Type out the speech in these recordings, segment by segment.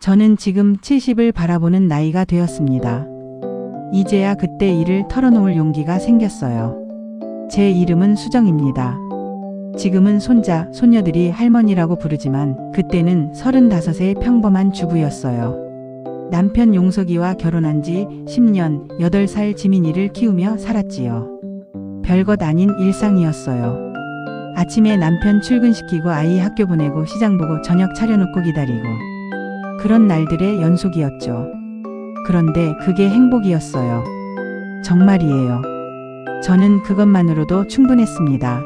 저는 지금 70을 바라보는 나이가 되었습니다. 이제야 그때 일을 털어놓을 용기가 생겼어요. 제 이름은 수정입니다. 지금은 손자, 손녀들이 할머니라고 부르지만 그때는 35의 평범한 주부였어요. 남편 용석이와 결혼한 지 10년, 8살 지민이를 키우며 살았지요. 별것 아닌 일상이었어요. 아침에 남편 출근시키고 아이 학교 보내고 시장 보고 저녁 차려놓고 기다리고 그런 날들의 연속이었죠. 그런데 그게 행복이었어요. 정말이에요. 저는 그것만으로도 충분했습니다.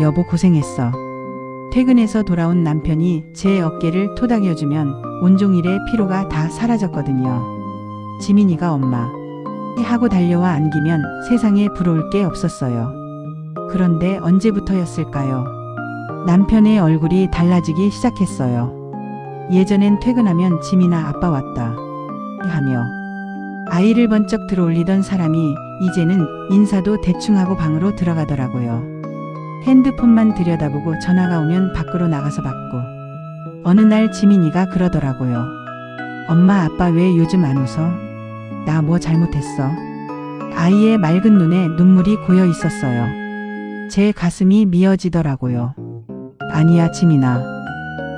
여보 고생했어. 퇴근해서 돌아온 남편이 제 어깨를 토닥여주면 온종일의 피로가 다 사라졌거든요. 지민이가 엄마 하고 달려와 안기면 세상에 부러울 게 없었어요. 그런데 언제부터였을까요? 남편의 얼굴이 달라지기 시작했어요. 예전엔 퇴근하면 지민아 아빠 왔다 하며 아이를 번쩍 들어올리던 사람이 이제는 인사도 대충 하고 방으로 들어가더라고요. 핸드폰만 들여다보고 전화가 오면 밖으로 나가서 받고 어느 날 지민이가 그러더라고요. 엄마 아빠 왜 요즘 안 웃어? 나 뭐 잘못했어? 아이의 맑은 눈에 눈물이 고여 있었어요. 제 가슴이 미어지더라고요. 아니야 지민아.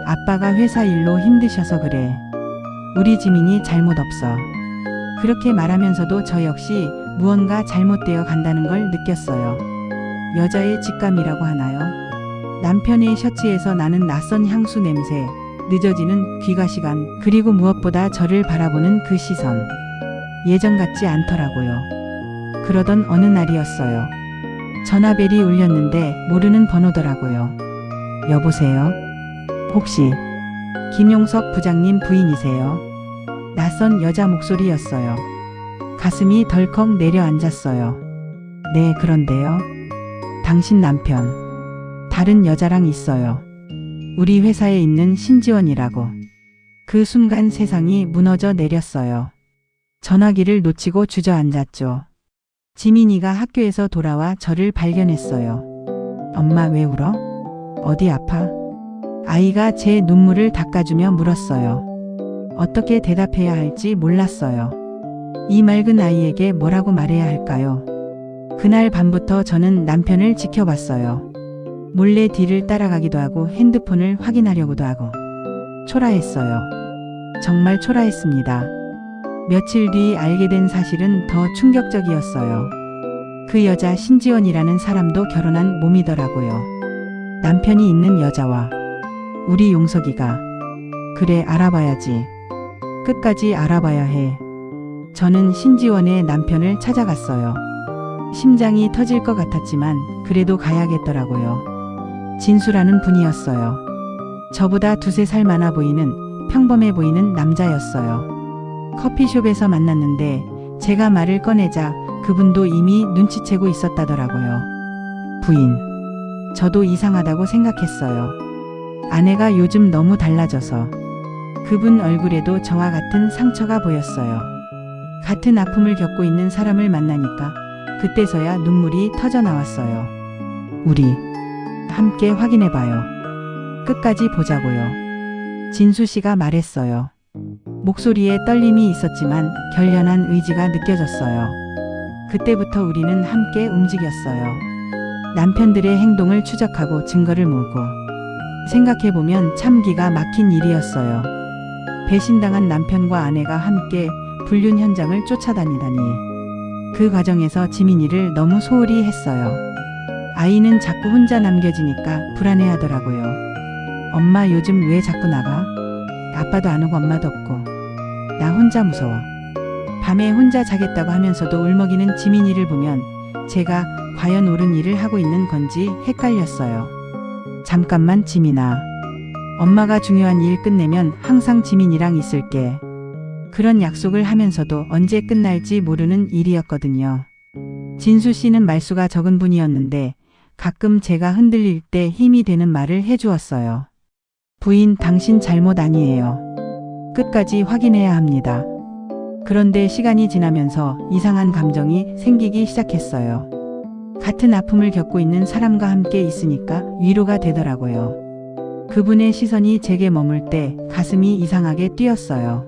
아빠가 회사 일로 힘드셔서 그래. 우리 지민이 잘못 없어. 그렇게 말하면서도 저 역시 무언가 잘못되어 간다는 걸 느꼈어요. 여자의 직감이라고 하나요? 남편의 셔츠에서 나는 낯선 향수 냄새, 늦어지는 귀가 시간, 그리고 무엇보다 저를 바라보는 그 시선. 예전 같지 않더라고요. 그러던 어느 날이었어요. 전화벨이 울렸는데 모르는 번호더라고요. 여보세요? 혹시 김용석 부장님 부인이세요? 낯선 여자 목소리였어요. 가슴이 덜컥 내려앉았어요. 네, 그런데요. 당신 남편 다른 여자랑 있어요. 우리 회사에 있는 신지원이라고. 그 순간 세상이 무너져 내렸어요. 전화기를 놓치고 주저앉았죠. 지민이가 학교에서 돌아와 저를 발견했어요. 엄마 왜 울어? 어디 아파? 아이가 제 눈물을 닦아주며 물었어요. 어떻게 대답해야 할지 몰랐어요. 이 맑은 아이에게 뭐라고 말해야 할까요? 그날 밤부터 저는 남편을 지켜봤어요. 몰래 뒤를 따라가기도 하고 핸드폰을 확인하려고도 하고. 초라했어요. 정말 초라했습니다. 며칠 뒤 알게 된 사실은 더 충격적이었어요. 그 여자 신지원이라는 사람도 결혼한 몸이더라고요. 남편이 있는 여자와 우리 용석이가. 그래, 알아봐야지. 끝까지 알아봐야 해. 저는 신지원의 남편을 찾아갔어요. 심장이 터질 것 같았지만 그래도 가야겠더라고요. 진수라는 분이었어요. 저보다 2~3살 많아 보이는 평범해 보이는 남자였어요. 커피숍에서 만났는데 제가 말을 꺼내자 그분도 이미 눈치채고 있었다더라고요. 부인. 저도 이상하다고 생각했어요. 아내가 요즘 너무 달라져서. 그분 얼굴에도 저와 같은 상처가 보였어요. 같은 아픔을 겪고 있는 사람을 만나니까 그때서야 눈물이 터져 나왔어요. 우리 함께 확인해봐요. 끝까지 보자고요. 진수 씨가 말했어요. 목소리에 떨림이 있었지만 결연한 의지가 느껴졌어요. 그때부터 우리는 함께 움직였어요. 남편들의 행동을 추적하고 증거를 모으고. 생각해보면 참 기가 막힌 일이었어요. 배신당한 남편과 아내가 함께 불륜 현장을 쫓아다니다니. 그 과정에서 지민이를 너무 소홀히 했어요. 아이는 자꾸 혼자 남겨지니까 불안해하더라고요. 엄마 요즘 왜 자꾸 나가? 아빠도 안 오고 엄마도 없고. 나 혼자 무서워. 밤에 혼자 자겠다고 하면서도 울먹이는 지민이를 보면 제가 과연 옳은 일을 하고 있는 건지 헷갈렸어요. 잠깐만 지민아. 엄마가 중요한 일 끝내면 항상 지민이랑 있을게. 그런 약속을 하면서도 언제 끝날지 모르는 일이었거든요. 진수 씨는 말수가 적은 분이었는데 가끔 제가 흔들릴 때 힘이 되는 말을 해주었어요. 부인, 당신 잘못 아니에요. 끝까지 확인해야 합니다. 그런데 시간이 지나면서 이상한 감정이 생기기 시작했어요. 같은 아픔을 겪고 있는 사람과 함께 있으니까 위로가 되더라고요. 그분의 시선이 제게 머물 때 가슴이 이상하게 뛰었어요.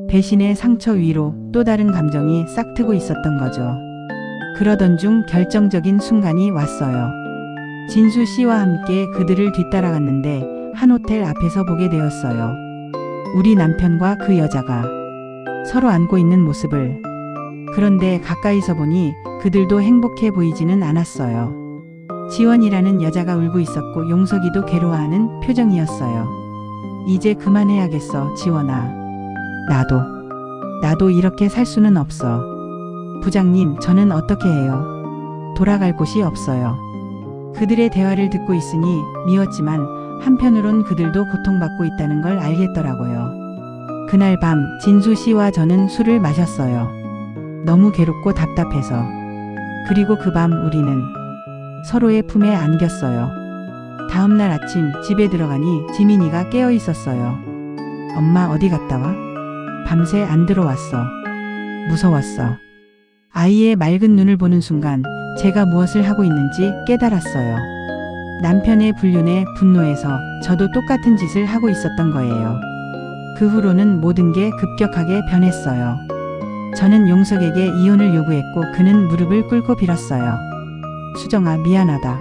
배신의 상처 위로 또 다른 감정이 싹트고 있었던 거죠. 그러던 중 결정적인 순간이 왔어요. 진수 씨와 함께 그들을 뒤따라갔는데 한 호텔 앞에서 보게 되었어요. 우리 남편과 그 여자가 서로 안고 있는 모습을. 그런데 가까이서 보니 그들도 행복해 보이지는 않았어요. 지원이라는 여자가 울고 있었고 용석이도 괴로워하는 표정이었어요. 이제 그만해야겠어, 지원아. 나도 이렇게 살 수는 없어. 부장님, 저는 어떻게 해요? 돌아갈 곳이 없어요. 그들의 대화를 듣고 있으니 미웠지만 한편으론 그들도 고통받고 있다는 걸 알겠더라고요. 그날 밤 진수 씨와 저는 술을 마셨어요. 너무 괴롭고 답답해서. 그리고 그 밤 우리는 서로의 품에 안겼어요. 다음날 아침 집에 들어가니 지민이가 깨어 있었어요. 엄마 어디 갔다 와? 밤새 안 들어왔어. 무서웠어. 아이의 맑은 눈을 보는 순간 제가 무엇을 하고 있는지 깨달았어요. 남편의 불륜에 분노해서 저도 똑같은 짓을 하고 있었던 거예요. 그 후로는 모든 게 급격하게 변했어요. 저는 용석에게 이혼을 요구했고 그는 무릎을 꿇고 빌었어요. 수정아, 미안하다.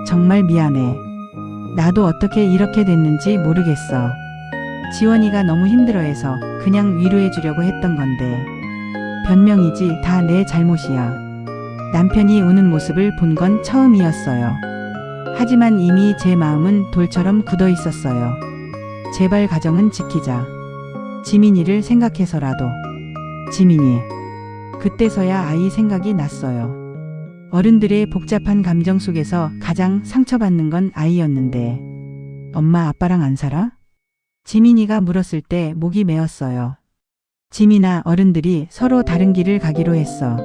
정말 미안해. 나도 어떻게 이렇게 됐는지 모르겠어. 지원이가 너무 힘들어해서 그냥 위로해 주려고 했던 건데. 변명이지, 다 내 잘못이야. 남편이 우는 모습을 본 건 처음이었어요. 하지만 이미 제 마음은 돌처럼 굳어 있었어요. 제발 가정은 지키자. 지민이를 생각해서라도. 지민이. 그때서야 아이 생각이 났어요. 어른들의 복잡한 감정 속에서 가장 상처받는 건 아이였는데. 엄마 아빠랑 안 살아? 지민이가 물었을 때 목이 메었어요. 지민아, 어른들이 서로 다른 길을 가기로 했어.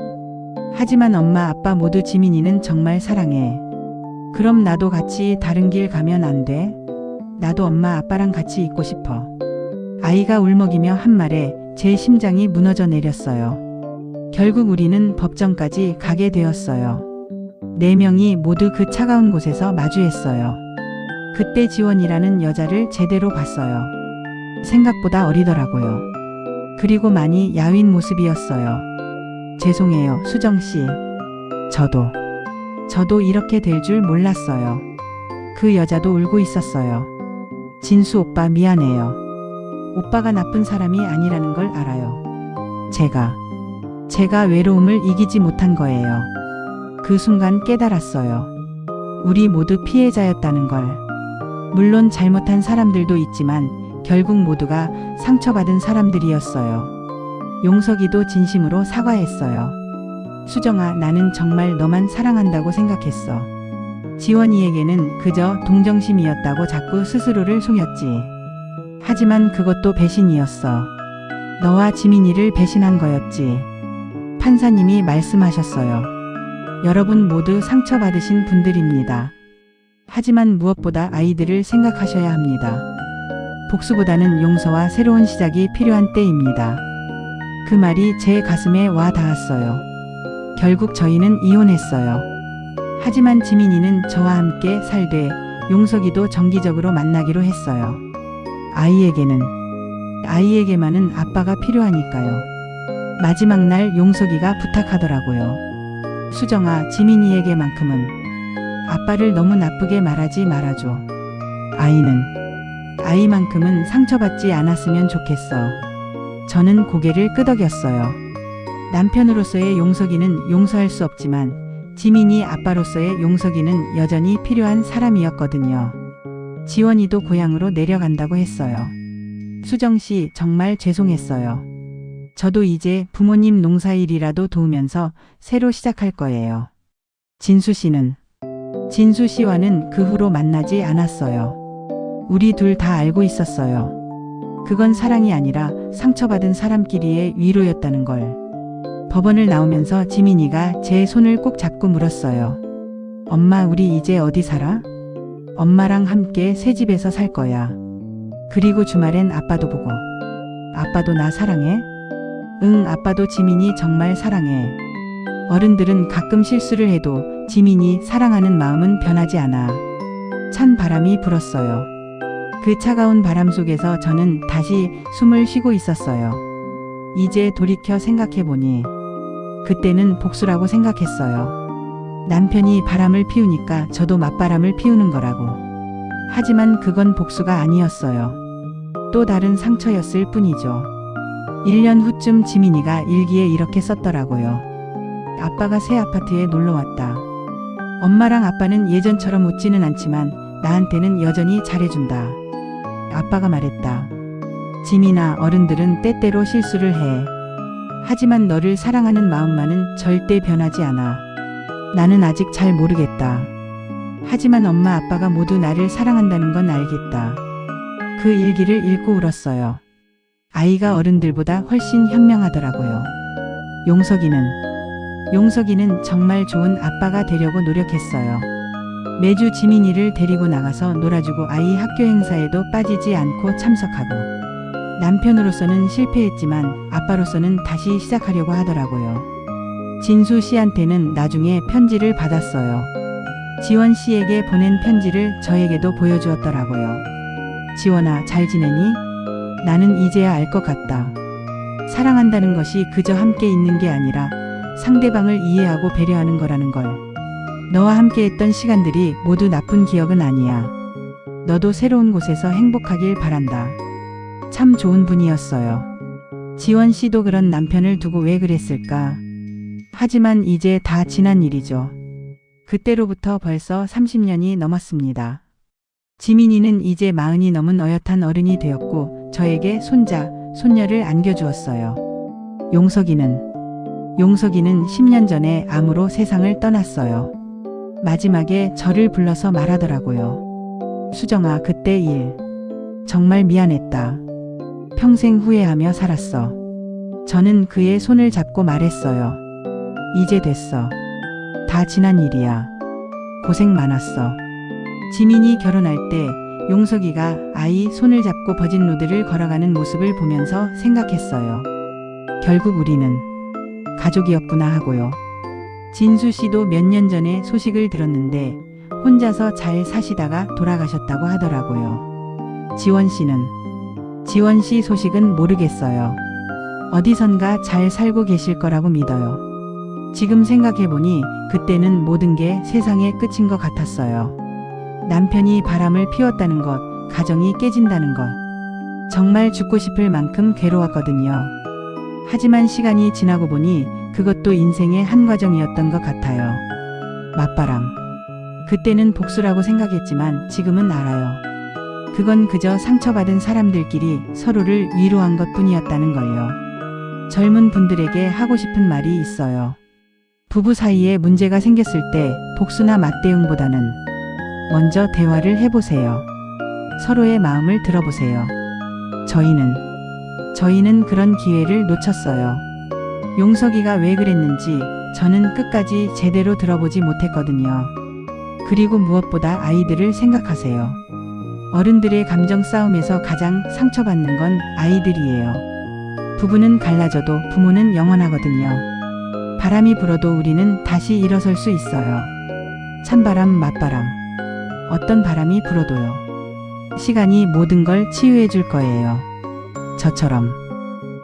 하지만 엄마 아빠 모두 지민이는 정말 사랑해. 그럼 나도 같이 다른 길 가면 안 돼? 나도 엄마 아빠랑 같이 있고 싶어. 아이가 울먹이며 한 말에 제 심장이 무너져 내렸어요. 결국 우리는 법정까지 가게 되었어요. 4명이 모두 그 차가운 곳에서 마주했어요. 그때 지원이라는 여자를 제대로 봤어요. 생각보다 어리더라고요. 그리고 많이 야윈 모습이었어요. 죄송해요, 수정씨. 저도 이렇게 될 줄 몰랐어요. 그 여자도 울고 있었어요. 진수 오빠 미안해요. 오빠가 나쁜 사람이 아니라는 걸 알아요. 제가 외로움을 이기지 못한 거예요. 그 순간 깨달았어요. 우리 모두 피해자였다는 걸. 물론 잘못한 사람들도 있지만 결국 모두가 상처받은 사람들이었어요. 용석이도 진심으로 사과했어요. 수정아, 나는 정말 너만 사랑한다고 생각했어. 지원이에게는 그저 동정심이었다고 자꾸 스스로를 속였지. 하지만 그것도 배신이었어. 너와 지민이를 배신한 거였지. 판사님이 말씀하셨어요. 여러분 모두 상처받으신 분들입니다. 하지만 무엇보다 아이들을 생각하셔야 합니다. 복수보다는 용서와 새로운 시작이 필요한 때입니다. 그 말이 제 가슴에 와 닿았어요. 결국 저희는 이혼했어요. 하지만 지민이는 저와 함께 살되 용석이도 정기적으로 만나기로 했어요. 아이에게만은 아빠가 필요하니까요. 마지막 날 용석이가 부탁하더라고요. 수정아, 지민이에게만큼은 아빠를 너무 나쁘게 말하지 말아줘. 아이만큼은 상처받지 않았으면 좋겠어. 저는 고개를 끄덕였어요. 남편으로서의 용석이는 용서할 수 없지만 지민이 아빠로서의 용석이는 여전히 필요한 사람이었거든요. 지원이도 고향으로 내려간다고 했어요. 수정씨, 정말 죄송했어요. 저도 이제 부모님 농사일이라도 도우면서 새로 시작할 거예요. 진수 씨와는 그 후로 만나지 않았어요. 우리 둘 다 알고 있었어요. 그건 사랑이 아니라 상처받은 사람끼리의 위로였다는 걸. 법원을 나오면서 지민이가 제 손을 꼭 잡고 물었어요. 엄마, 우리 이제 어디 살아? 엄마랑 함께 새 집에서 살 거야. 그리고 주말엔 아빠도 보고. 아빠도 나 사랑해? 응, 아빠도 지민이 정말 사랑해. 어른들은 가끔 실수를 해도 지민이 사랑하는 마음은 변하지 않아. 찬 바람이 불었어요. 그 차가운 바람 속에서 저는 다시 숨을 쉬고 있었어요. 이제 돌이켜 생각해보니 그때는 복수라고 생각했어요. 남편이 바람을 피우니까 저도 맞바람을 피우는 거라고. 하지만 그건 복수가 아니었어요. 또 다른 상처였을 뿐이죠. 1년 후쯤 지민이가 일기에 이렇게 썼더라고요. 아빠가 새 아파트에 놀러 왔다. 엄마랑 아빠는 예전처럼 웃지는 않지만 나한테는 여전히 잘해준다. 아빠가 말했다. 지민아, 어른들은 때때로 실수를 해. 하지만 너를 사랑하는 마음만은 절대 변하지 않아. 나는 아직 잘 모르겠다. 하지만 엄마 아빠가 모두 나를 사랑한다는 건 알겠다. 그 일기를 읽고 울었어요. 아이가 어른들보다 훨씬 현명하더라고요. 용석이는 정말 좋은 아빠가 되려고 노력했어요. 매주 지민이를 데리고 나가서 놀아주고 아이 학교 행사에도 빠지지 않고 참석하고, 남편으로서는 실패했지만 아빠로서는 다시 시작하려고 하더라고요. 진수 씨한테는 나중에 편지를 받았어요. 지원 씨에게 보낸 편지를 저에게도 보여주었더라고요. 지원아, 잘 지내니? 나는 이제야 알 것 같다. 사랑한다는 것이 그저 함께 있는 게 아니라 상대방을 이해하고 배려하는 거라는 걸. 너와 함께 했던 시간들이 모두 나쁜 기억은 아니야. 너도 새로운 곳에서 행복하길 바란다. 참 좋은 분이었어요. 지원 씨도 그런 남편을 두고 왜 그랬을까? 하지만 이제 다 지난 일이죠. 그때로부터 벌써 30년이 넘었습니다. 지민이는 이제 40이 넘은 어엿한 어른이 되었고 저에게 손자, 손녀를 안겨주었어요. 용석이는 10년 전에 암으로 세상을 떠났어요. 마지막에 저를 불러서 말하더라고요. 수정아, 그때 일 정말 미안했다. 평생 후회하며 살았어. 저는 그의 손을 잡고 말했어요. 이제 됐어. 다 지난 일이야. 고생 많았어. 지민이 결혼할 때 용석이가 아이 손을 잡고 버진 로드를 걸어가는 모습을 보면서 생각했어요. 결국 우리는 가족이었구나 하고요. 진수 씨도 몇 년 전에 소식을 들었는데 혼자서 잘 사시다가 돌아가셨다고 하더라고요. 지원 씨 소식은 모르겠어요. 어디선가 잘 살고 계실 거라고 믿어요. 지금 생각해보니 그때는 모든 게 세상의 끝인 것 같았어요. 남편이 바람을 피웠다는 것, 가정이 깨진다는 것. 정말 죽고 싶을 만큼 괴로웠거든요. 하지만 시간이 지나고 보니 그것도 인생의 한 과정이었던 것 같아요. 맞바람. 그때는 복수라고 생각했지만 지금은 알아요. 그건 그저 상처받은 사람들끼리 서로를 위로한 것 뿐이었다는 걸요. 젊은 분들에게 하고 싶은 말이 있어요. 부부 사이에 문제가 생겼을 때 복수나 맞대응보다는 먼저 대화를 해보세요. 서로의 마음을 들어보세요. 저희는 그런 기회를 놓쳤어요. 용석이가 왜 그랬는지 저는 끝까지 제대로 들어보지 못했거든요. 그리고 무엇보다 아이들을 생각하세요. 어른들의 감정 싸움에서 가장 상처받는 건 아이들이에요. 부부는 갈라져도 부모는 영원하거든요. 바람이 불어도 우리는 다시 일어설 수 있어요. 찬바람, 맞바람. 어떤 바람이 불어도요. 시간이 모든 걸 치유해 줄 거예요.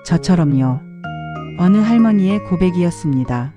저처럼요. 어느 할머니의 고백이었습니다.